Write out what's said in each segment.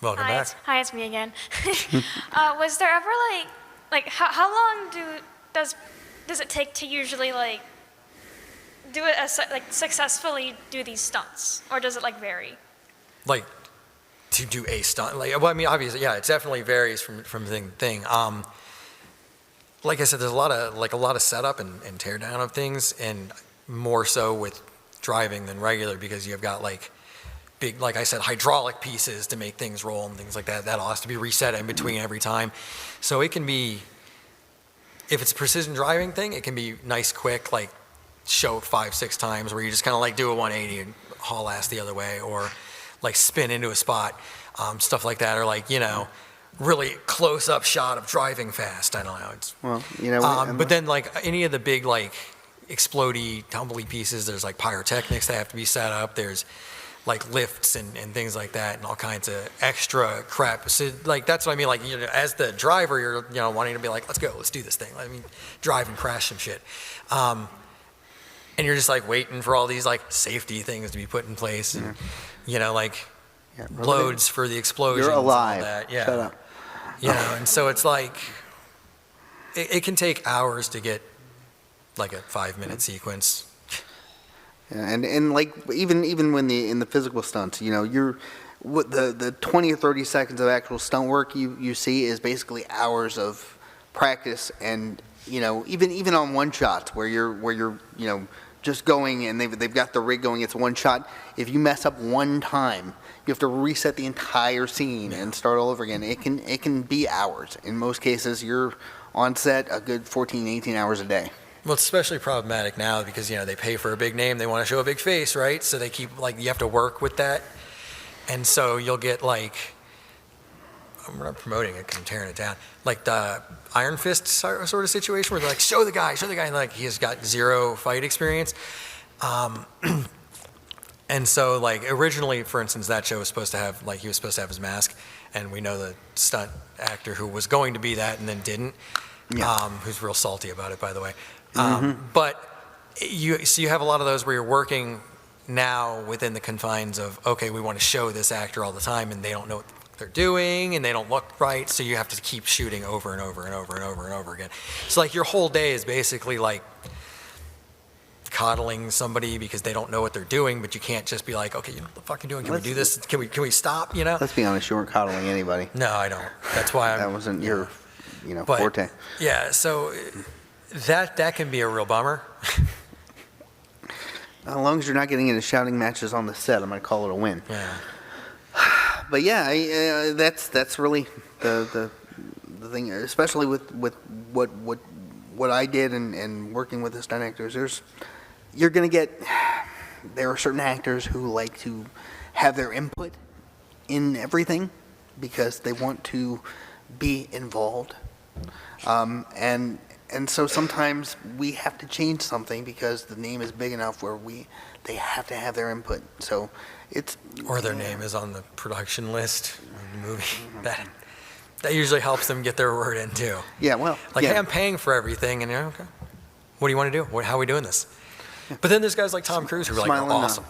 Welcome back. Hi, it's me again. Was there ever how long does it take to usually successfully do these stunts, or does it vary? Like to do a stunt, well, I mean, obviously, yeah, it definitely varies from thing to thing. Like I said, there's a lot of setup and tear down of things, and more so with driving than regular because you've got big, like I said, hydraulic pieces to make things roll and things like that. That all has to be reset in between every time. So it can be, if it's a precision driving thing, it can be nice, quick, show 5-6 times where you just kind of do a 180 and haul ass the other way, or spin into a spot, stuff like that, or really close up shot of driving fast. I don't know. But then any of the big explodey, tumbly pieces, there's pyrotechnics that have to be set up. There's lifts and things like that, and all kinds of extra crap. So that's what I mean. As the driver, you're wanting to be let's go, let's do this thing. Let me drive and crash some shit. And you're just waiting for all these safety things to be put in place, and loads for the explosions. You're alive. And all that. Yeah. Shut up. And so it's it can take hours to get a 5-minute sequence. Yeah, and even when in the physical stunts, you're what the 20 or 30 seconds of actual stunt work you see is basically hours of practice, and even on one shot where you're just going and they've got the rig going, it's one shot. If you mess up one time, you have to reset the entire scene and start all over again. It can be hours. In most cases, you're on set a good 14, 18 hours a day. Well, it's especially problematic now because, they pay for a big name. They want to show a big face, right? So they keep, you have to work with that. And so you'll get, I'm not promoting it because I'm tearing it down, the Iron Fist sort of situation where they're show the guy, and he has got zero fight experience. And so, originally, for instance, that show was supposed to have, he was supposed to have his mask, and we know the stunt actor who was going to be that and then didn't, who's real salty about it, by the way. But you have a lot of those where you're working now within the confines of, okay, we want to show this actor all the time, and they don't know what they're doing, and they don't look right, so you have to keep shooting over and over and over and over and over again. So your whole day is basically coddling somebody because they don't know what they're doing, but you can't just be okay, you know what the fuck you're doing? Can we do this? Can we stop? Let's be honest, you weren't coddling anybody. No, I don't. That's why that wasn't your forte. Yeah, so that can be a real bummer. As long as you're not getting into shouting matches on the set, I'm gonna call it a win. Yeah. But yeah, that's really the thing, especially with what I did and working with the stunt actors. There are certain actors who like to have their input in everything because they want to be involved, and so sometimes we have to change something because the name is big enough where they have to have their input. So or their name is on the production list of the movie. That usually helps them get their word in too. Yeah, well, hey, I'm paying for everything, and okay, what do you want to do? How are we doing this? But then there's guys like Tom Cruise who are awesome.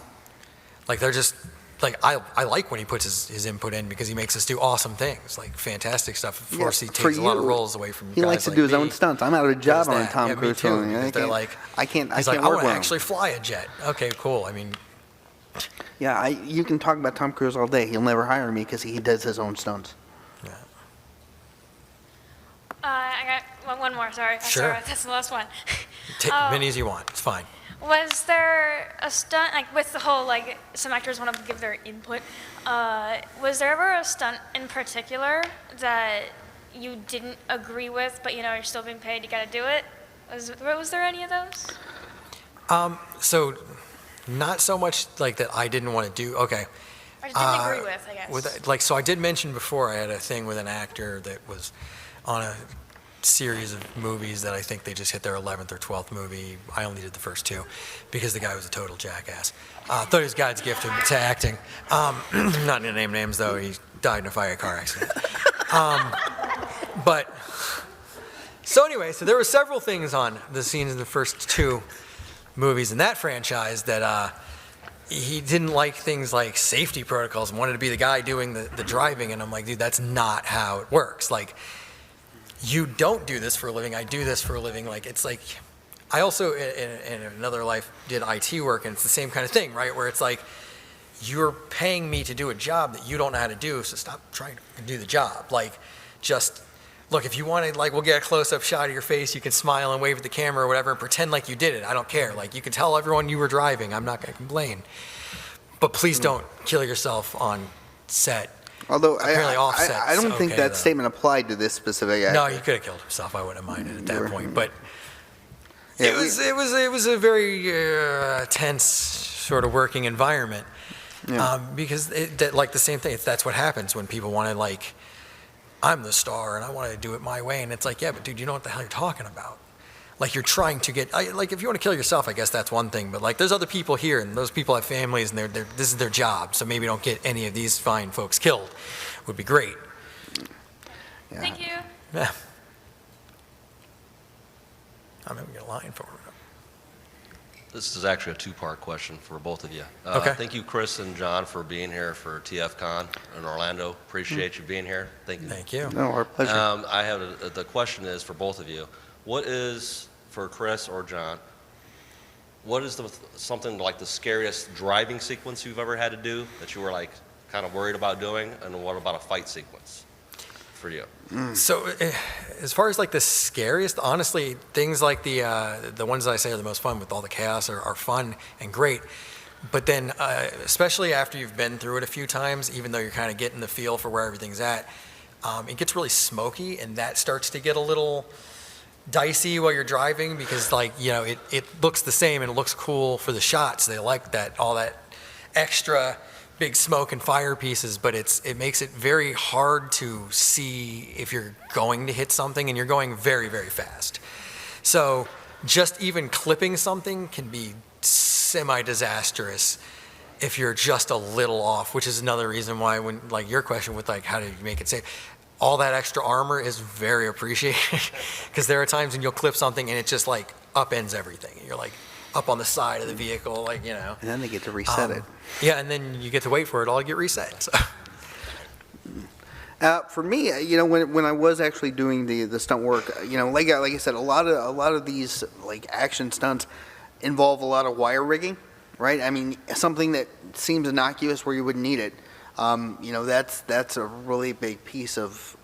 They're just I like when he puts his input in because he makes us do awesome things, fantastic stuff. Of course, he takes a lot of roles away from. He likes to do his own stunts. I'm out of a job on Tom Cruise film. They're I can't. He's I want to actually fly a jet. Okay, cool. I mean. Yeah, you can talk about Tom Cruise all day. He'll never hire me because he does his own stunts. Yeah. I got one more. Sorry. Sure. That's the last one. Take many as you want. It's fine. Was there a stunt, with the whole, some actors want to give their input, was there ever a stunt in particular that you didn't agree with, but, you're still being paid, you got to do it? Was there any of those? So, not so much, that I didn't want to do, okay. Or didn't agree with, I guess. So I did mention before I had a thing with an actor that was on a series of movies that I think they just hit their 11th or 12th movie. I only did the first 2 because the guy was a total jackass. Thought it was God's gift to acting. Not going to name names though. He died in a fire car accident. But so anyway, so there were several things on the scenes in the first 2 movies in that franchise that he didn't like things like safety protocols and wanted to be the guy doing the driving. And I'm like, dude, that's not how it works. Like, you don't do this for a living. I do this for a living. Like, it's like, I also, in another life, did IT work, and it's the same kind of thing, right? Where it's like, you're paying me to do a job that you don't know how to do, so stop trying to do the job. Like, just, look, if you want to, like, we'll get a close-up shot of your face, you can smile and wave at the camera or whatever and pretend like you did it. I don't care. Like, you can tell everyone you were driving. I'm not going to complain. But please don't kill yourself on set. Although Apparently off set. I don't think okay, that though. statement applied to this specific actor. No, he could have killed himself. I wouldn't have minded at that point. But Yeah, it was a very tense sort of working environment. Yeah. Because like the same thing, that's what happens when people want to, like, I'm the star and I want to do it my way. And it's like, yeah, but dude, you know what the hell you're talking about. Like, you're trying to get, like, if you want to kill yourself, I guess that's one thing. But, like, there's other people here, and those people have families, and this is their job. So maybe don't get any of these fine folks killed. Would be great. Yeah. Thank you. Yeah. I'm going to get a line for it. This is actually a two-part question for both of you. Okay. Thank you, Chris and John, for being here for TFcon in Orlando. Appreciate you being here. Thank you. Thank you. No, our pleasure. I have the question is for both of you. What is, for Chris or John, what is something like the scariest driving sequence you've ever had to do that you were like kind of worried about doing, and what about a fight sequence for you? So, as far as like the scariest, honestly, things like the ones that I say are the most fun with all the chaos are fun and great. But then, especially after you've been through it a few times, even though you're kind of getting the feel for where everything's at, it gets really smoky, and that starts to get a little dicey while you're driving because, like, you know, it looks the same and it looks cool for the shots. They like that, all that extra big smoke and fire pieces, but it makes it very hard to see if you're going to hit something, and you're going very, very fast. So just even clipping something can be semi-disastrous if you're just a little off, which is another reason why, when, like, your question with, like, how do you make it safe, all that extra armor is very appreciated because there are times when you'll clip something and it just, like, upends everything. You're like up on the side of the vehicle, like, you know. And then they get to reset it. Yeah, and then you get to wait for it all to get reset. So. For me, you know, when I was actually doing the stunt work, you know, like I said, a lot of these like action stunts involve a lot of wire rigging, right? I mean, something that seems innocuous where you wouldn't need it. You know, that's a really big piece of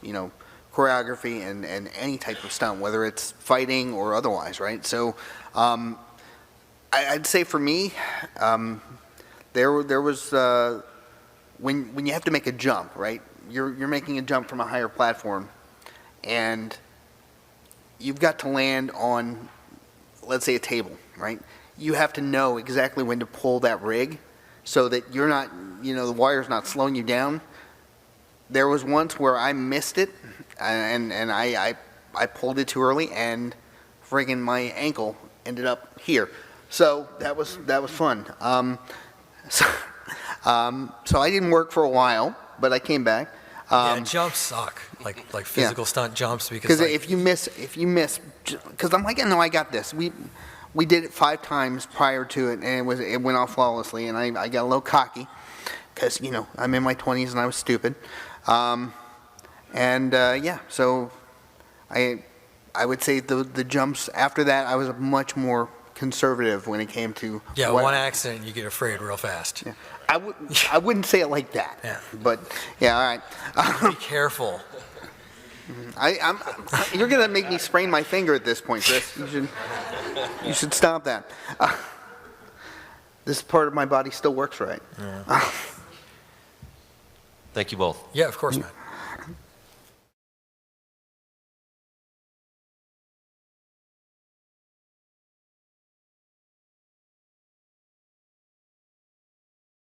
you know, choreography and any type of stunt, whether it's fighting or otherwise, right? So I'd say for me, there was when you have to make a jump, right? You're making a jump from a higher platform, and you've got to land on, let's say, a table, right? You have to know exactly when to pull that rig so that you're not, you know, the wire's not slowing you down. There was once where I missed it, and I pulled it too early, and friggin' my ankle ended up here. So that was fun. So I didn't work for a while, but I came back. Yeah, jumps suck, like physical stunt jumps, because Because if you miss, because I'm like, no, I got this. We did it 5 times prior to it, and it went off flawlessly, and I got a little cocky, because, you know, I'm in my 20s and I was stupid. Yeah, so I would say the jumps after that, I was much more conservative when it came to one accident you get afraid real fast. Yeah. I wouldn't say it like that. Yeah. But yeah, all right. Be careful. You're gonna make me sprain my finger at this point, Chris. You should stop that. This part of my body still works right. Thank you both. Yeah, of course, man.